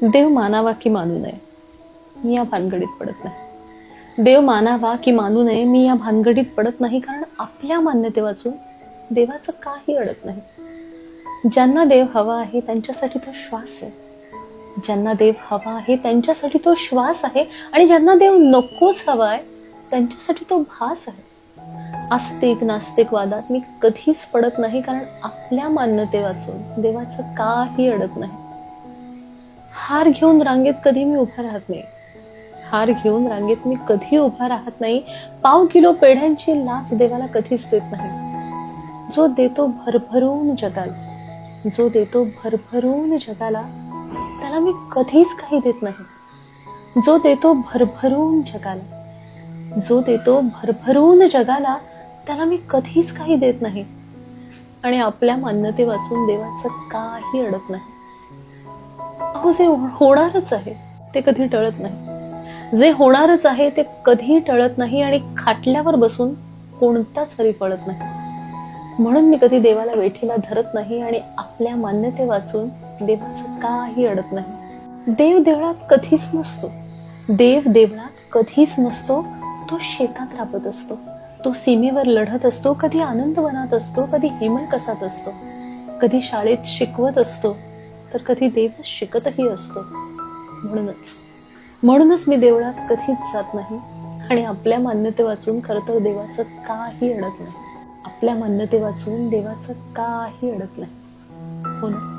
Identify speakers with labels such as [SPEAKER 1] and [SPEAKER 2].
[SPEAKER 1] देव मानावा की मानू नये मी या भानगडीत पडत नाही. देव मानावा की मानू नये मी या भानगडीत पडत नाही, कारण आपल्या मान्यते वाचून देवाचं काही अडत नाही. ज्यांना देव हवा आहे त्यांच्यासाठी तो श्वास आहे, ज्यांना देव हवा आहे त्यांच्यासाठी तो श्वास आहे, आणि ज्यांना देव नकोच हवा आहे त्यांच्यासाठी तो भास आहे. आस्तिक नास्तिक वादात मी कधीच पडत नाही, कारण आपल्या मान्यते वाचून देवाचं काही अडत नाही. हार घेऊन रांगेत कधी मी उभा राहत नाही, हार घेऊन रांगेत मी कधी उभा राहत नाही. पाव किलो पेढ्यांची लाच देवाला कधीच देत नाही. जो देतो भरभरून जगाला, जो देतो भरभरून जगाला, त्याला मी कधीच काही देत नाही. जो देतो भरभरून जगाला, जो देतो भरभरून जगाला, त्याला मी कधीच काही देत नाही. आणि आपल्या मान्यते वाचून देवाचं काही अडत नाही. अहो, जे होणारच आहे ते कधी टळत नाही, जे होणारच आहे ते कधी टळत नाही, आणि खाटल्यावर बसून कोणताच हरी पळत नाही. म्हणून मी कधी देवाला वेठीला धरत नाही, आणि आपल्या मान्यते वाचून देवाचं काही अडत नाही. देव देवळात कधीच नसतो, देव देवळात कधीच नसतो. तो शेतात राबत असतो, तो सीमेवर लढत असतो, कधी आनंदवनात असतो, कधी हेमलकसात असतो, कधी शाळेत शिकवत असतो, तर कधी देवच शिकतही असतो. म्हणूनच मी देवळात कधीच जात नाही, आणि आपल्या मान्यते वाचून खरं तर देवाचं काही अडत नाही. आपल्या मान्यते वाचून देवाचं काही अडत नाही. हो ना?